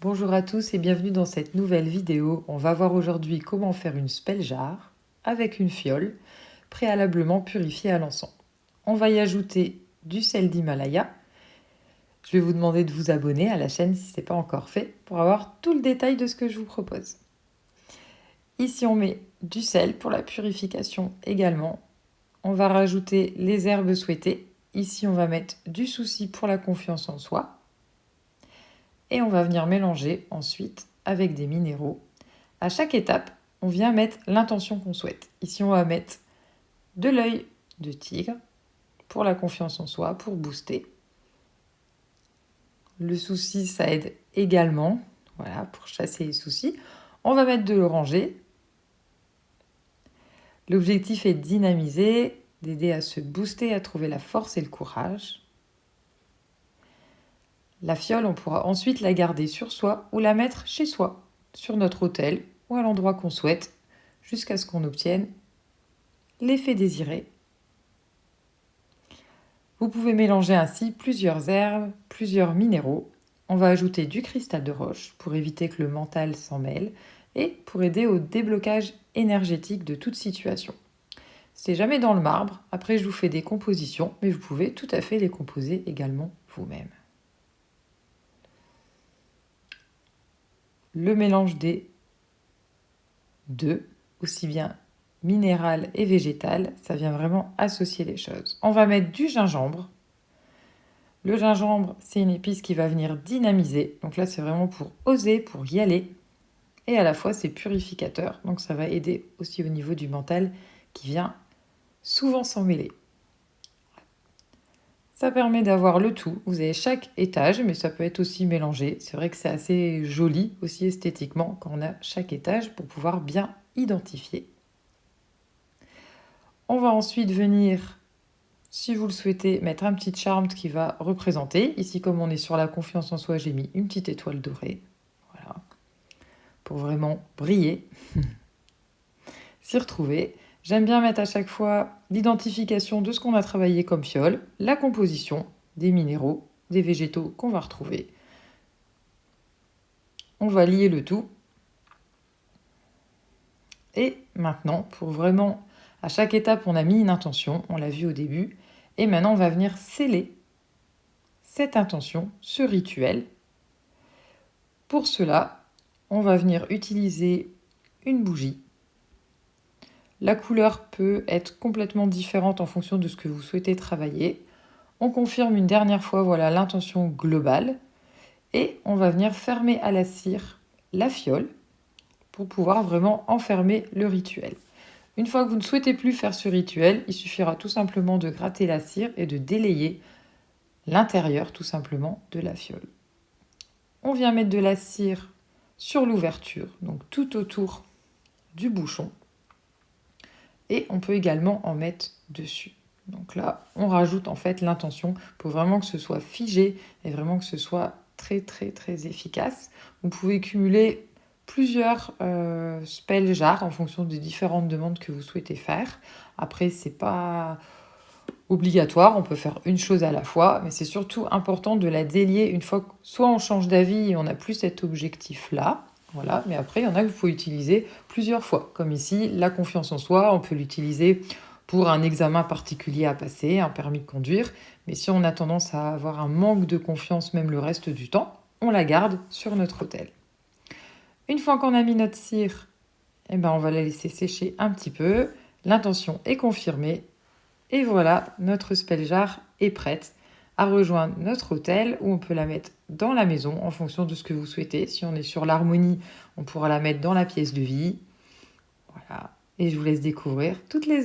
Bonjour à tous et bienvenue dans cette nouvelle vidéo. On va voir aujourd'hui comment faire une spell jar avec une fiole préalablement purifiée à l'encens. On va y ajouter du sel d'Himalaya. Je vais vous demander de vous abonner à la chaîne si ce n'est pas encore fait pour avoir tout le détail de ce que je vous propose. Ici on met du sel pour la purification également. On va rajouter les herbes souhaitées. Ici on va mettre du souci pour la confiance en soi. Et on va venir mélanger ensuite avec des minéraux. À chaque étape, on vient mettre l'intention qu'on souhaite. Ici, on va mettre de l'œil de tigre pour la confiance en soi, pour booster. Le souci, ça aide également, voilà, pour chasser les soucis. On va mettre de l'oranger. L'objectif est de dynamiser, d'aider à se booster, à trouver la force et le courage. La fiole, on pourra ensuite la garder sur soi ou la mettre chez soi, sur notre autel ou à l'endroit qu'on souhaite, jusqu'à ce qu'on obtienne l'effet désiré. Vous pouvez mélanger ainsi plusieurs herbes, plusieurs minéraux. On va ajouter du cristal de roche pour éviter que le mental s'en mêle et pour aider au déblocage énergétique de toute situation. C'est jamais dans le marbre, après je vous fais des compositions, mais vous pouvez tout à fait les composer également vous-même. Le mélange des deux, aussi bien minéral et végétal, ça vient vraiment associer les choses. On va mettre du gingembre. Le gingembre, c'est une épice qui va venir dynamiser. Donc là, c'est vraiment pour oser, pour y aller. Et à la fois, c'est purificateur. Donc ça va aider aussi au niveau du mental qui vient souvent s'en mêler. Ça permet d'avoir le tout. Vous avez chaque étage, mais ça peut être aussi mélangé. C'est vrai que c'est assez joli aussi esthétiquement quand on a chaque étage pour pouvoir bien identifier. On va ensuite venir, si vous le souhaitez, mettre un petit charme qui va représenter. Ici, comme on est sur la confiance en soi, j'ai mis une petite étoile dorée. Voilà. Pour vraiment briller. S'y retrouver. J'aime bien mettre à chaque fois l'identification de ce qu'on a travaillé comme fiole, la composition des minéraux, des végétaux qu'on va retrouver. On va lier le tout. Et maintenant, pour vraiment, à chaque étape, on a mis une intention, on l'a vu au début, et maintenant on va venir sceller cette intention, ce rituel. Pour cela, on va venir utiliser une bougie. La couleur peut être complètement différente en fonction de ce que vous souhaitez travailler. On confirme une dernière fois, voilà, l'intention globale. Et on va venir fermer à la cire la fiole pour pouvoir vraiment enfermer le rituel. Une fois que vous ne souhaitez plus faire ce rituel, il suffira tout simplement de gratter la cire et de délayer l'intérieur tout simplement de la fiole. On vient mettre de la cire sur l'ouverture, donc tout autour du bouchon. Et on peut également en mettre dessus. Donc là, on rajoute en fait l'intention pour vraiment que ce soit figé et vraiment que ce soit très très très efficace. Vous pouvez cumuler plusieurs spell jars en fonction des différentes demandes que vous souhaitez faire. Après, c'est pas obligatoire, on peut faire une chose à la fois, mais c'est surtout important de la délier une fois que soit on change d'avis et on n'a plus cet objectif-là. Voilà, mais après, il y en a que vous pouvez utiliser plusieurs fois. Comme ici, la confiance en soi, on peut l'utiliser pour un examen particulier à passer, un permis de conduire. Mais si on a tendance à avoir un manque de confiance même le reste du temps, on la garde sur notre autel. Une fois qu'on a mis notre cire, on va la laisser sécher un petit peu. L'intention est confirmée. Et voilà, notre spell jar est prête à rejoindre notre autel où on peut la mettre dans la maison en fonction de ce que vous souhaitez. Si on est sur l'harmonie, on pourra la mettre dans la pièce de vie. Voilà. Et je vous laisse découvrir toutes les